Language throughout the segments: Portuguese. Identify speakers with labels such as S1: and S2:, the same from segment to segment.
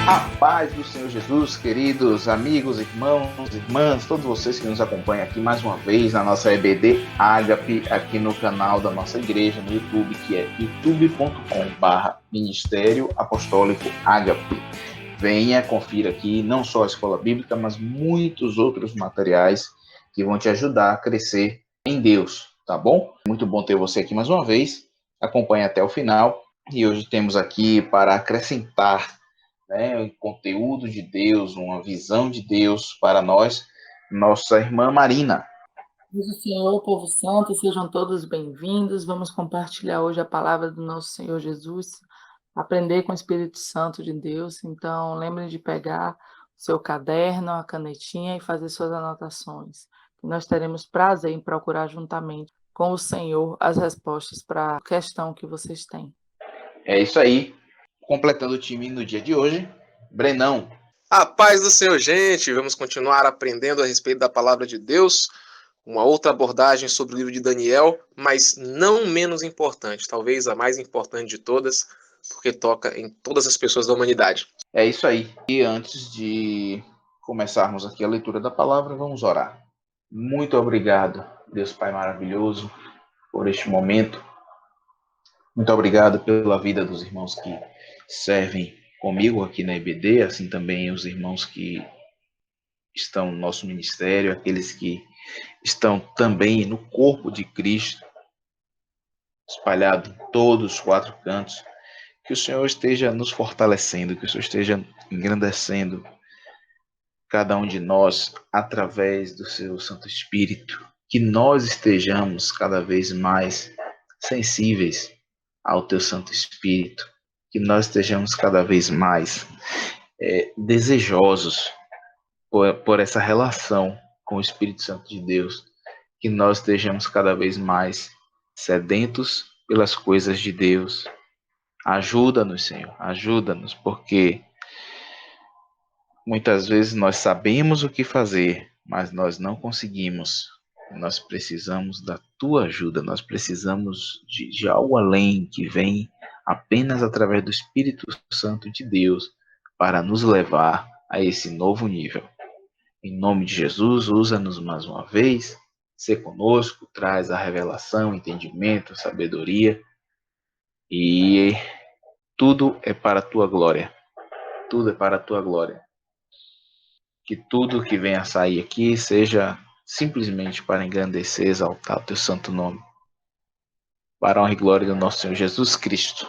S1: A paz do Senhor Jesus, queridos amigos, irmãos, irmãs, todos vocês que nos acompanham aqui mais uma vez na nossa EBD Ágape, aqui no canal da nossa igreja no YouTube, que é youtube.com/Ministério Apostólico Ágape. Venha, confira aqui não só a escola bíblica, mas muitos outros materiais que vão te ajudar a crescer em Deus, tá bom? Muito bom ter você aqui mais uma vez. Acompanhe até o final. E hoje temos aqui para acrescentar, né, o conteúdo de Deus, uma visão de Deus para nós, nossa irmã Marina.
S2: Deus do Senhor, povo santo, sejam todos bem-vindos. Vamos compartilhar hoje a palavra do nosso Senhor Jesus, aprender com o Espírito Santo de Deus. Então, lembrem de pegar o seu caderno, a canetinha e fazer suas anotações. Nós teremos prazer em procurar juntamente com o Senhor as respostas para a questão que vocês têm.
S1: É isso aí. Completando o time no dia de hoje, Brenão.
S3: A paz do Senhor, gente! Vamos continuar aprendendo a respeito da palavra de Deus, uma outra abordagem sobre o livro de Daniel, mas não menos importante, talvez a mais importante de todas, porque toca em todas as pessoas da humanidade.
S1: É isso aí. E antes de começarmos aqui a leitura da palavra, vamos orar. Muito obrigado, Deus Pai maravilhoso, por este momento. Muito obrigado pela vida dos irmãos que servem comigo aqui na EBD, assim também os irmãos que estão no nosso ministério, aqueles que estão também no corpo de Cristo, espalhado em todos os quatro cantos. Que o Senhor esteja nos fortalecendo, que o Senhor esteja engrandecendo cada um de nós através do seu Santo Espírito. Que nós estejamos cada vez mais sensíveis ao teu Santo Espírito. Que nós estejamos cada vez mais desejosos por essa relação com o Espírito Santo de Deus. Que nós estejamos cada vez mais sedentos pelas coisas de Deus. Ajuda-nos, Senhor, ajuda-nos, porque muitas vezes nós sabemos o que fazer, mas nós não conseguimos. Nós precisamos da tua ajuda, nós precisamos de algo além que vem apenas através do Espírito Santo de Deus para nos levar a esse novo nível. Em nome de Jesus, usa-nos mais uma vez, ser conosco, traz a revelação, entendimento, sabedoria, e tudo é para a tua glória. Tudo é para a tua glória. Que tudo que venha a sair aqui seja simplesmente para engrandecer e exaltar o teu santo nome. Para a honra e glória do nosso Senhor Jesus Cristo.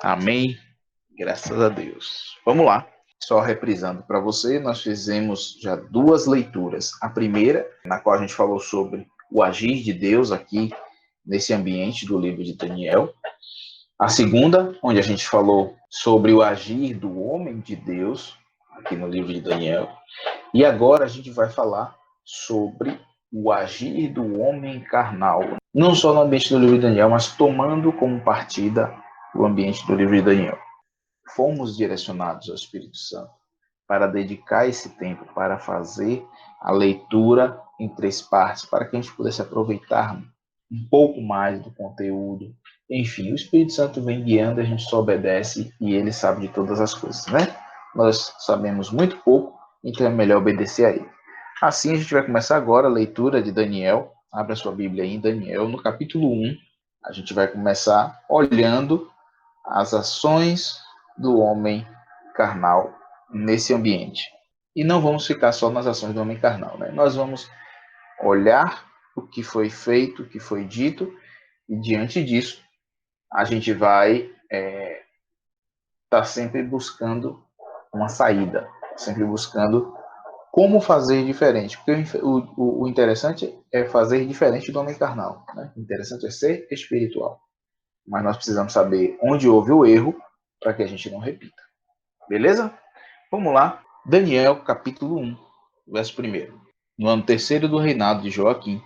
S1: Amém. Graças a Deus. Vamos lá. Só reprisando para você, nós fizemos já duas leituras. A primeira, na qual a gente falou sobre o agir de Deus aqui nesse ambiente do livro de Daniel. A segunda, onde a gente falou sobre o agir do homem de Deus, aqui no livro de Daniel. E agora a gente vai falar sobre o agir do homem carnal. Não só no ambiente do livro de Daniel, mas tomando como partida o ambiente do livro de Daniel. Fomos direcionados ao Espírito Santo para dedicar esse tempo, para fazer a leitura em três partes, para que a gente pudesse aproveitar um pouco mais do conteúdo. Enfim, o Espírito Santo vem guiando, a gente só obedece e ele sabe de todas as coisas, né? Nós sabemos muito pouco, então é melhor obedecer a ele. Assim, a gente vai começar agora a leitura de Daniel. Abra sua Bíblia aí em Daniel, no capítulo 1. A gente vai começar olhando as ações do homem carnal nesse ambiente. E não vamos ficar só nas ações do homem carnal, né? Nós vamos olhar o que foi feito, o que foi dito, e diante disso, a gente vai estar sempre buscando uma saída, sempre buscando como fazer diferente. Porque o interessante é fazer diferente do homem carnal, né? O interessante é ser espiritual. Mas nós precisamos saber onde houve o erro para que a gente não repita. Beleza? Vamos lá. Daniel, capítulo 1, verso 1. No ano terceiro do reinado de Joaquim,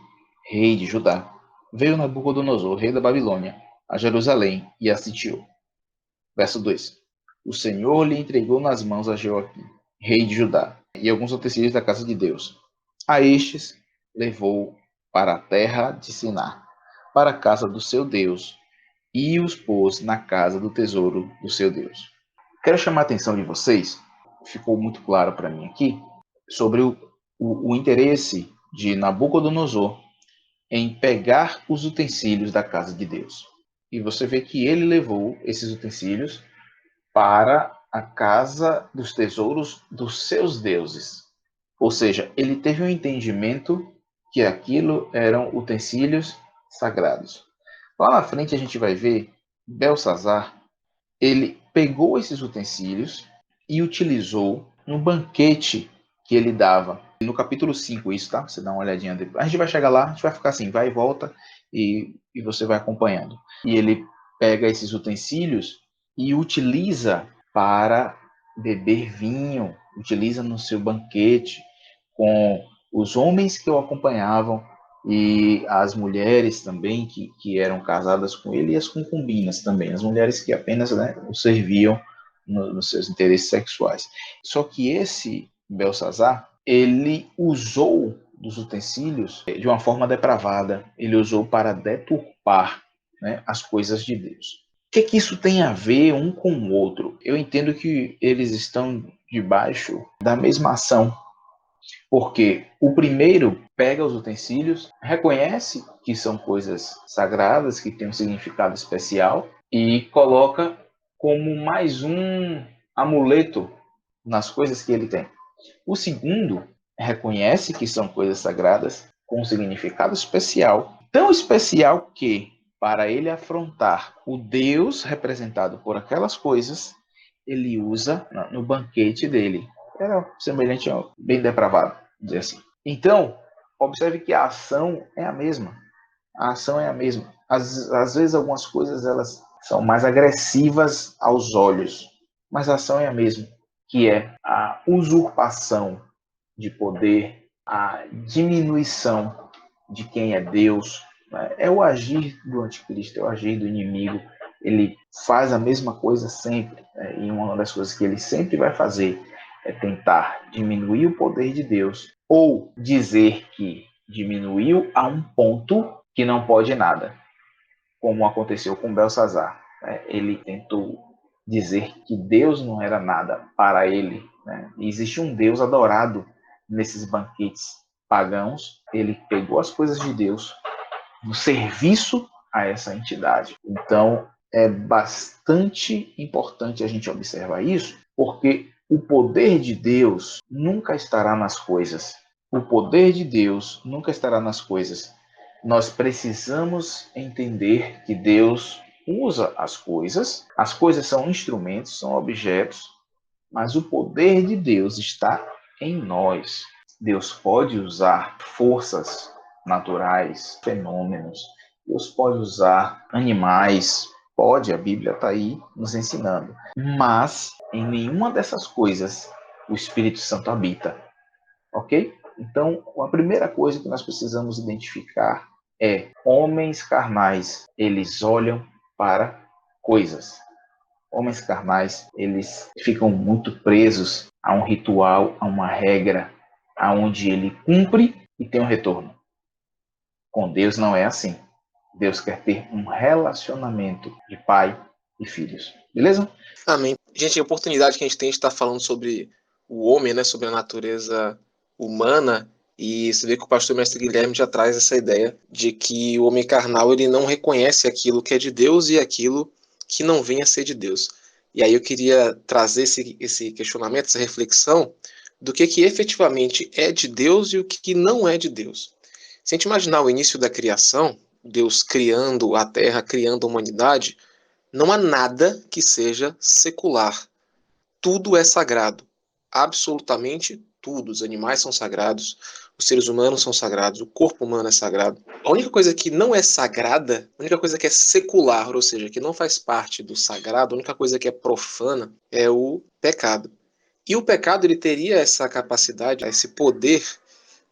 S1: rei de Judá, veio Nabucodonosor, rei da Babilônia, a Jerusalém e a sitiou. Verso 2. O Senhor lhe entregou nas mãos a Joaquim, rei de Judá, e alguns utensílios da casa de Deus. A estes levou para a terra de Siná, para a casa do seu Deus, e os pôs na casa do tesouro do seu Deus. Quero chamar a atenção de vocês ficou muito claro para mim aqui sobre o interesse de Nabucodonosor em pegar os utensílios da casa de Deus. E você vê que ele levou esses utensílios para a casa dos tesouros dos seus deuses. Ou seja, ele teve um entendimento que aquilo eram utensílios sagrados. Lá na frente a gente vai ver Belsazar, ele pegou esses utensílios e utilizou no banquete que ele dava. No capítulo 5 isso, tá? Você dá uma olhadinha depois. A gente vai chegar lá, a gente vai ficar assim, vai e volta, e você vai acompanhando. E ele pega esses utensílios e utiliza para beber vinho, utiliza no seu banquete com os homens que o acompanhavam e as mulheres também que eram casadas com ele e as concubinas também, as mulheres que apenas, né, o serviam nos seus interesses sexuais. Só que esse Belsazar, ele usou dos utensílios de uma forma depravada, ele usou para deturpar, né, as coisas de Deus. O que isso tem a ver um com o outro? Eu entendo que eles estão debaixo da mesma ação, porque o primeiro pega os utensílios, reconhece que são coisas sagradas, que têm um significado especial, e coloca como mais um amuleto nas coisas que ele tem. O segundo reconhece que são coisas sagradas com um significado especial, tão especial que, para ele afrontar o Deus representado por aquelas coisas, ele usa no banquete dele. Era semelhante ao bem depravado, dizer assim. Então, observe que a ação é a mesma. A ação é a mesma. Às vezes algumas coisas elas são mais agressivas aos olhos, mas a ação é a mesma, que é a usurpação de poder, a diminuição de quem é Deus, né? É o agir do anticristo, é o agir do inimigo. Ele faz a mesma coisa sempre, né? E uma das coisas que ele sempre vai fazer é tentar diminuir o poder de Deus ou dizer que diminuiu a um ponto que não pode nada, como aconteceu com Belsazar. Ele tentou dizer que Deus não era nada para ele, né? E existe um Deus adorado nesses banquetes pagãos. Ele pegou as coisas de Deus no serviço a essa entidade. Então, é bastante importante a gente observar isso, porque o poder de Deus nunca estará nas coisas. O poder de Deus nunca estará nas coisas. Nós precisamos entender que Deus usa as coisas são instrumentos, são objetos, mas o poder de Deus está em nós. Deus pode usar forças naturais, fenômenos. Deus pode usar animais. Pode, a Bíblia está aí nos ensinando. Mas em nenhuma dessas coisas o Espírito Santo habita. Ok? Então, a primeira coisa que nós precisamos identificar é: homens carnais, eles olham para coisas. Homens carnais, eles ficam muito presos a um ritual, a uma regra, aonde ele cumpre e tem um retorno. Com Deus não é assim. Deus quer ter um relacionamento de pai e filhos. Beleza?
S3: Amém. Gente, a oportunidade que a gente tem de estar falando sobre o homem, né, sobre a natureza humana, e você vê que o pastor mestre Guilherme já traz essa ideia de que o homem carnal ele não reconhece aquilo que é de Deus e aquilo que não vem a ser de Deus. E aí eu queria trazer esse questionamento, essa reflexão do que efetivamente é de Deus e o que não é de Deus. Se a gente imaginar o início da criação, Deus criando a terra, criando a humanidade, não há nada que seja secular. Tudo é sagrado. Absolutamente tudo. Os animais são sagrados, os seres humanos são sagrados, o corpo humano é sagrado. A única coisa que não é sagrada, a única coisa que é secular, ou seja, que não faz parte do sagrado, a única coisa que é profana é o pecado. E o pecado ele teria essa capacidade, esse poder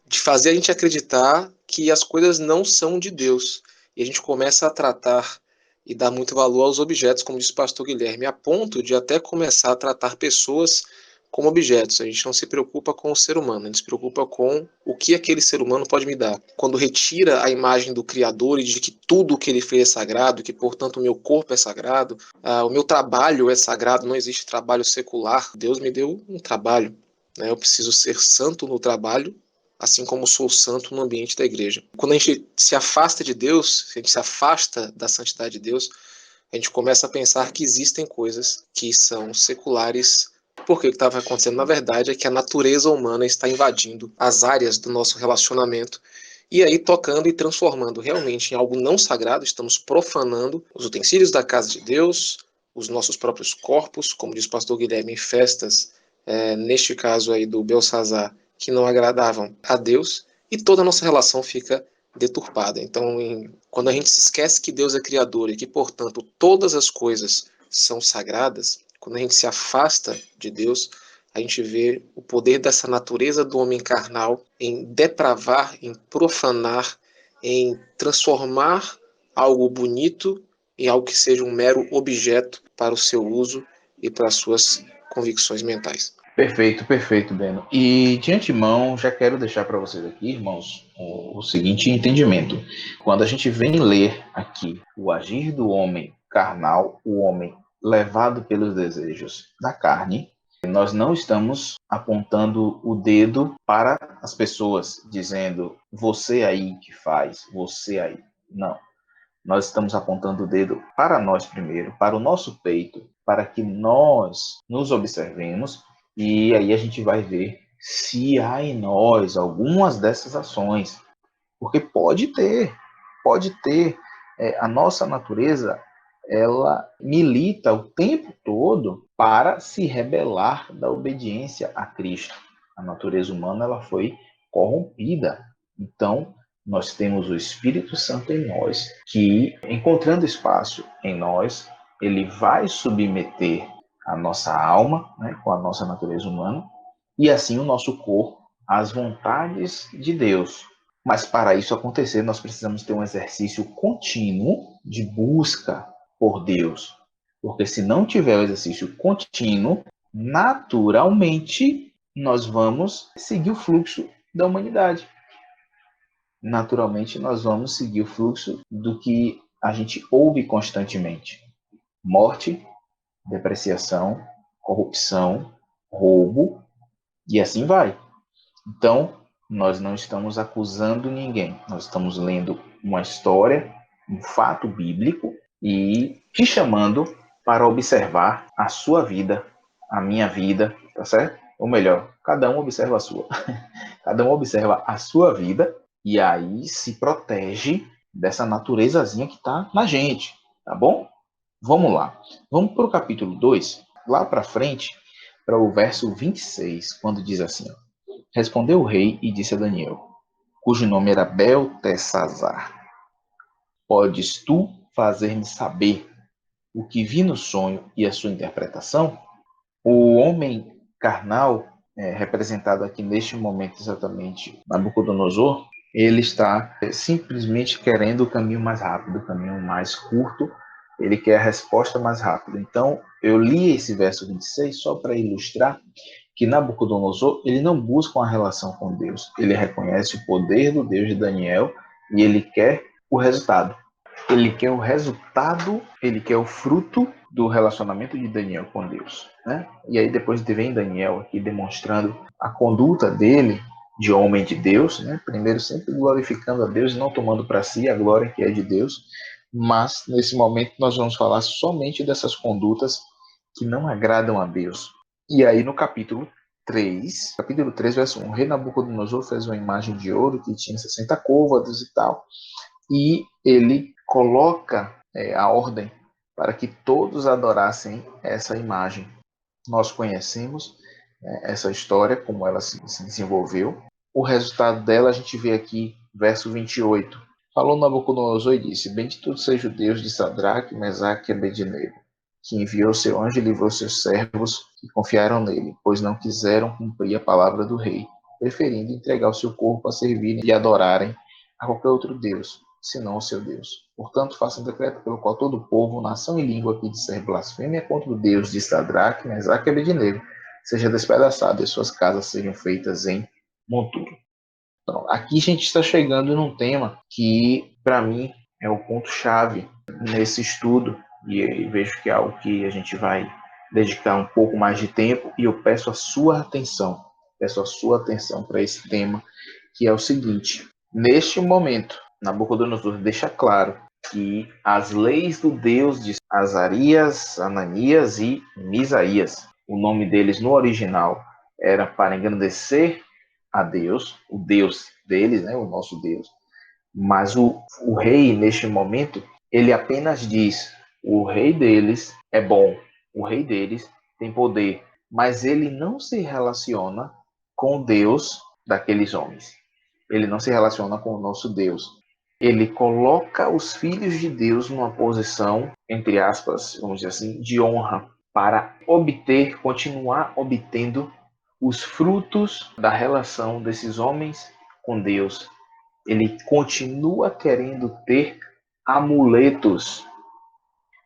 S3: de fazer a gente acreditar que as coisas não são de Deus. E a gente começa a tratar e dar muito valor aos objetos, como disse o pastor Guilherme, a ponto de até começar a tratar pessoas como objetos, a gente não se preocupa com o ser humano, a gente se preocupa com o que aquele ser humano pode me dar. Quando retira a imagem do Criador e de que tudo o que ele fez é sagrado, que portanto o meu corpo é sagrado, o meu trabalho é sagrado, não existe trabalho secular. Deus me deu um trabalho, né? Eu preciso ser santo no trabalho, assim como sou santo no ambiente da igreja. Quando a gente se afasta de Deus, a gente se afasta da santidade de Deus, a gente começa a pensar que existem coisas que são seculares, porque o que estava acontecendo, na verdade, é que a natureza humana está invadindo as áreas do nosso relacionamento e aí tocando e transformando realmente em algo não sagrado. Estamos profanando os utensílios da casa de Deus, os nossos próprios corpos, como diz o pastor Guilherme, em festas, neste caso aí do Belsazar, que não agradavam a Deus, e toda a nossa relação fica deturpada. Então, quando a gente se esquece que Deus é criador e que, portanto, todas as coisas são sagradas, quando a gente se afasta de Deus, a gente vê o poder dessa natureza do homem carnal em depravar, em profanar, em transformar algo bonito em algo que seja um mero objeto para o seu uso e para as suas convicções mentais.
S1: Perfeito, perfeito, Beno. E de antemão, já quero deixar para vocês aqui, irmãos, o seguinte entendimento. Quando a gente vem ler aqui o agir do homem carnal, o homem levado pelos desejos da carne, nós não estamos apontando o dedo para as pessoas, dizendo você aí que faz, você aí. Não. Nós estamos apontando o dedo para nós primeiro, para o nosso peito, para que nós nos observemos e aí a gente vai ver se há em nós algumas dessas ações. Porque pode ter. A nossa natureza, ela milita o tempo todo para se rebelar da obediência a Cristo. A natureza humana, ela foi corrompida. Então, nós temos o Espírito Santo em nós, que, encontrando espaço em nós, ele vai submeter a nossa alma, né, com a nossa natureza humana, e assim o nosso corpo às vontades de Deus. Mas para isso acontecer, nós precisamos ter um exercício contínuo de busca por Deus. Porque se não tiver o exercício contínuo, naturalmente nós vamos seguir o fluxo da humanidade. Naturalmente nós vamos seguir o fluxo do que a gente ouve constantemente: morte, depreciação, corrupção, roubo, e assim vai. Então, nós não estamos acusando ninguém, nós estamos lendo uma história, um fato bíblico e te chamando para observar a sua vida, a minha vida, tá certo? Ou melhor, cada um observa a sua. Cada um observa a sua vida e aí se protege dessa naturezazinha que está na gente, tá bom? Vamos lá. Vamos para o capítulo 2, lá para frente, para o verso 26, quando diz assim: ó, respondeu o rei e disse a Daniel, cujo nome era Beltesazar: podes tu fazer-me saber o que vi no sonho e a sua interpretação? O homem carnal, representado aqui neste momento exatamente Nabucodonosor, ele está simplesmente querendo o caminho mais rápido, o caminho mais curto, ele quer a resposta mais rápida. Então, eu li esse verso 26 só para ilustrar que Nabucodonosor, ele não busca uma relação com Deus, ele reconhece o poder do Deus de Daniel e ele quer o resultado. Ele quer o resultado, ele quer o fruto do relacionamento de Daniel com Deus, né? E aí depois vem Daniel aqui demonstrando a conduta dele de homem de Deus, né? Primeiro sempre glorificando a Deus e não tomando para si a glória que é de Deus, mas nesse momento nós vamos falar somente dessas condutas que não agradam a Deus. E aí no capítulo 3, verso 1, o rei Nabucodonosor fez uma imagem de ouro que tinha 60 côvados e tal, e ele coloca a ordem para que todos adorassem essa imagem. Nós conhecemos essa história, como ela se desenvolveu. O resultado dela a gente vê aqui, verso 28. Falou Nabucodonosor e disse: bendito seja o Deus de Sadraque, Mesaque e Abednego, que enviou seu anjo e livrou seus servos que confiaram nele, pois não quiseram cumprir a palavra do rei, preferindo entregar o seu corpo a servirem e adorarem a qualquer outro Deus, senão o seu Deus. Portanto, faça um decreto pelo qual todo o povo, nação e língua que disser blasfêmia contra o Deus de Sadraque, Mesaque e Abednego seja despedaçado e suas casas sejam feitas em monturo. Então, aqui a gente está chegando num tema que, para mim, é o ponto-chave nesse estudo, e vejo que é algo que a gente vai dedicar um pouco mais de tempo, e eu peço a sua atenção para esse tema, que é o seguinte: neste momento, Nabucodonosor deixa claro que as leis do Deus de Azarias, Ananias e Misaías, o nome deles no original era para engrandecer a Deus, o Deus deles, né, o nosso Deus, mas o rei, neste momento, ele apenas diz: o rei deles é bom, o rei deles tem poder, mas ele não se relaciona com o Deus daqueles homens. Ele não se relaciona com o nosso Deus. Ele coloca os filhos de Deus numa posição, entre aspas, vamos dizer assim, de honra, para continuar obtendo os frutos da relação desses homens com Deus. Ele continua querendo ter amuletos.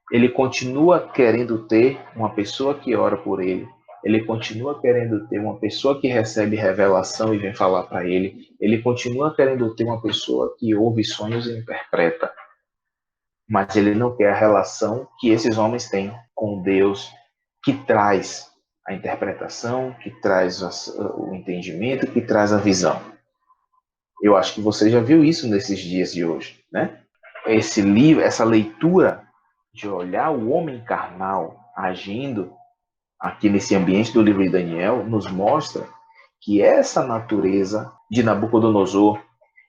S1: Ele continua querendo ter uma pessoa que ora por ele. Ele continua querendo ter uma pessoa que recebe revelação e vem falar para ele. Ele continua querendo ter uma pessoa que ouve sonhos e interpreta. Mas ele não quer a relação que esses homens têm com Deus, que traz a interpretação, que traz o entendimento, que traz a visão. Eu acho que você já viu isso nesses dias de hoje, né? Esse livro, essa leitura de olhar o homem carnal agindo aqui nesse ambiente do livro de Daniel nos mostra que essa natureza de Nabucodonosor,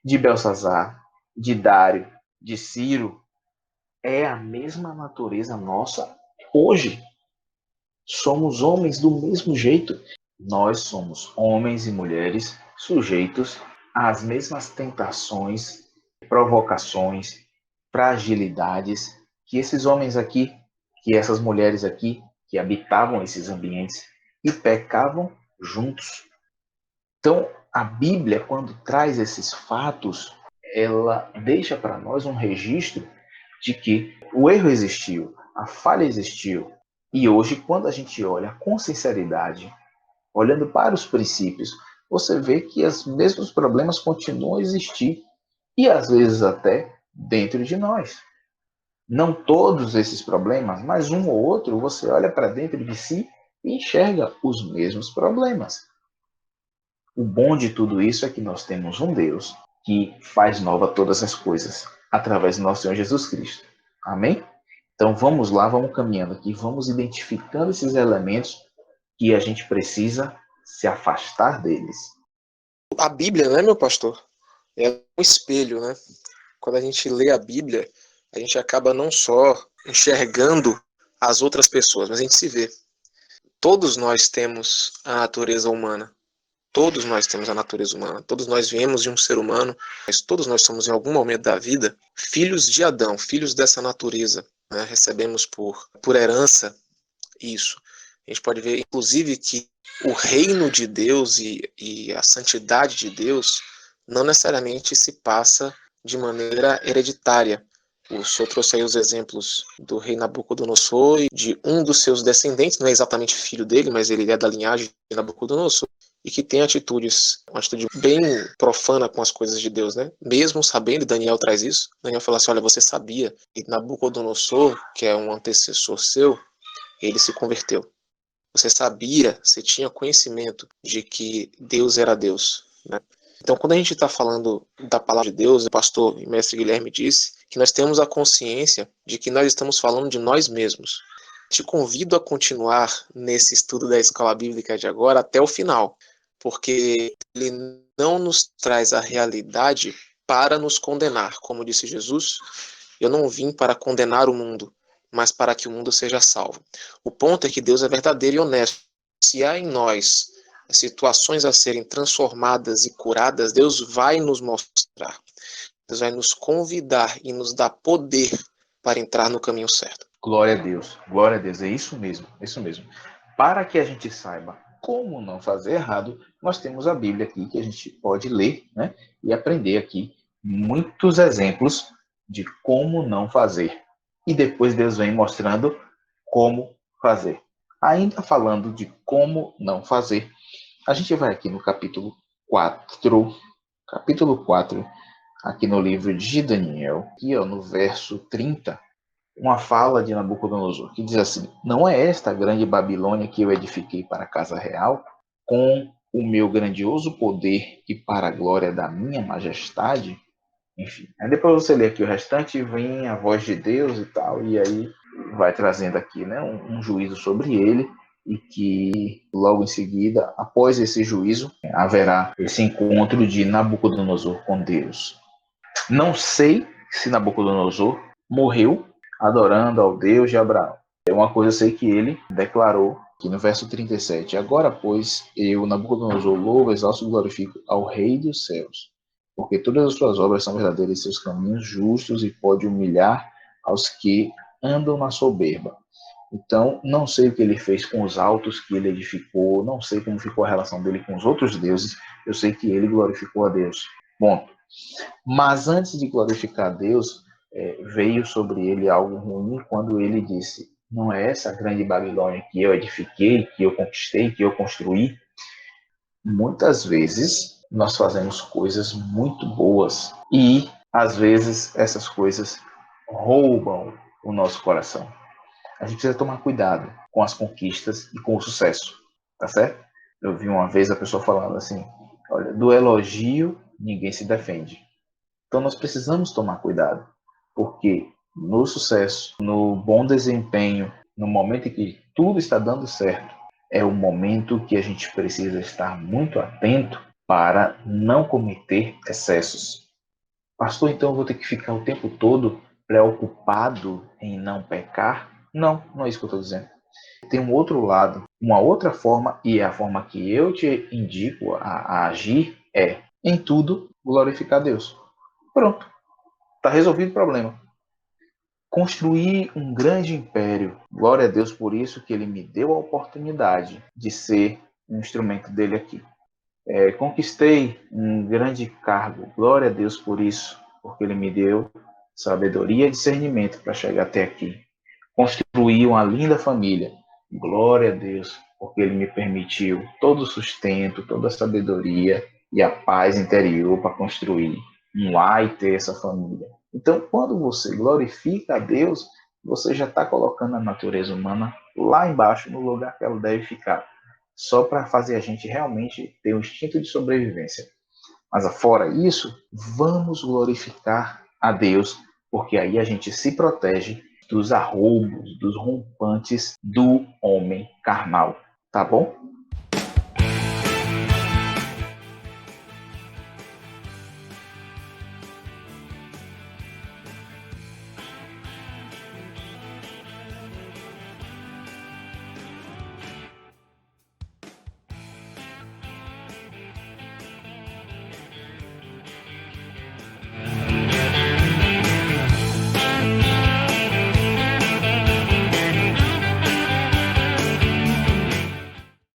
S1: de Belsazar, de Dário, de Ciro, é a mesma natureza nossa hoje. Somos homens do mesmo jeito. Nós somos homens e mulheres sujeitos às mesmas tentações, provocações, fragilidades que esses homens aqui, que essas mulheres aqui, que habitavam esses ambientes e pecavam juntos. Então, a Bíblia, quando traz esses fatos, ela deixa para nós um registro de que o erro existiu, a falha existiu. E hoje, quando a gente olha com sinceridade, olhando para os princípios, você vê que os mesmos problemas continuam a existir. E às vezes até dentro de nós. Não todos esses problemas, mas um ou outro, você olha para dentro de si e enxerga os mesmos problemas. O bom de tudo isso é que nós temos um Deus que faz nova todas as coisas, através do nosso Senhor Jesus Cristo. Amém? Então vamos lá, vamos caminhando aqui, vamos identificando esses elementos que a gente precisa se afastar deles.
S3: A Bíblia, né, meu pastor? É um espelho, né? Quando a gente lê a Bíblia, a gente acaba não só enxergando as outras pessoas, mas a gente se vê. Todos nós temos a natureza humana. Todos nós temos a natureza humana. Todos nós viemos de um ser humano, mas todos nós somos, em algum momento da vida, filhos de Adão, filhos dessa natureza. Né? Recebemos por herança isso. A gente pode ver, inclusive, que o reino de Deus e a santidade de Deus não necessariamente se passa de maneira hereditária. O senhor trouxe aí os exemplos do rei Nabucodonosor e de um dos seus descendentes, não é exatamente filho dele, mas ele é da linhagem de Nabucodonosor, e que tem uma atitude bem profana com as coisas de Deus, né? Mesmo sabendo, Daniel traz isso, Daniel fala assim, olha, você sabia que Nabucodonosor, que é um antecessor seu, ele se converteu. Você sabia, você tinha conhecimento de que Deus era Deus, né? Então, quando a gente está falando da palavra de Deus, o pastor e mestre Guilherme disse que nós temos a consciência de que nós estamos falando de nós mesmos. Te convido a continuar nesse estudo da escola bíblica de agora até o final, porque ele não nos traz a realidade para nos condenar. Como disse Jesus, eu não vim para condenar o mundo, mas para que o mundo seja salvo. O ponto é que Deus é verdadeiro e honesto. Se há em nós situações a serem transformadas e curadas, Deus vai nos mostrar. Deus vai nos convidar e nos dar poder para entrar no caminho certo.
S1: Glória a Deus, é isso mesmo, é isso mesmo. Para que a gente saiba como não fazer errado, nós temos a Bíblia aqui que a gente pode ler, né, e aprender aqui muitos exemplos de como não fazer. E depois Deus vem mostrando como fazer. Ainda falando de como não fazer, a gente vai aqui no capítulo 4, aqui no livro de Daniel, aqui no verso 30, uma fala de Nabucodonosor, que diz assim: não é esta a grande Babilônia que eu edifiquei para a casa real, com o meu grandioso poder e para a glória da minha majestade? Enfim, aí depois você lê aqui o restante, vem a voz de Deus e tal, e aí vai trazendo aqui, né, um juízo sobre ele, e que logo em seguida, após esse juízo, haverá esse encontro de Nabucodonosor com Deus. Não sei se Nabucodonosor morreu adorando ao Deus de Abraão. É uma coisa eu sei que ele declarou aqui no verso 37. Agora, pois, eu, Nabucodonosor, louvo, exalto e glorifico ao Rei dos céus, porque todas as suas obras são verdadeiras e seus caminhos justos, e pode humilhar aos que andam na soberba. Então, não sei o que ele fez com os altos que ele edificou, não sei como ficou a relação dele com os outros deuses, eu sei que ele glorificou a Deus. Bom, mas antes de glorificar a Deus, veio sobre ele algo ruim quando ele disse: não é essa grande Babilônia que eu edifiquei, que eu conquistei, que eu construí? Muitas vezes nós fazemos coisas muito boas e às vezes essas coisas roubam o nosso coração. A gente precisa tomar cuidado com as conquistas e com o sucesso, tá certo? Eu vi uma vez a pessoa falando assim: olha, do elogio ninguém se defende. Então nós precisamos tomar cuidado, porque no sucesso, no bom desempenho, no momento em que tudo está dando certo, é o momento que a gente precisa estar muito atento para não cometer excessos. Pastor, então eu vou ter que ficar o tempo todo preocupado em não pecar? Não, não é isso que eu estou dizendo. Tem um outro lado, uma outra forma, e é a forma que eu te indico a agir, é, em tudo, glorificar Deus. Pronto, está resolvido o problema. Construir um grande império. Glória a Deus por isso que ele me deu a oportunidade de ser um instrumento dele aqui. Conquistei um grande cargo. Glória a Deus por isso, porque ele me deu sabedoria e discernimento para chegar até aqui. Construí uma linda família. Glória a Deus, porque ele me permitiu todo o sustento, toda a sabedoria e a paz interior para construir um lar e ter essa família. Então, quando você glorifica a Deus, você já está colocando a natureza humana lá embaixo, no lugar que ela deve ficar, só para fazer a gente realmente ter um instinto de sobrevivência. Mas, fora isso, vamos glorificar a Deus, porque aí a gente se protege dos arroubos, dos rompantes do homem carnal. Tá bom?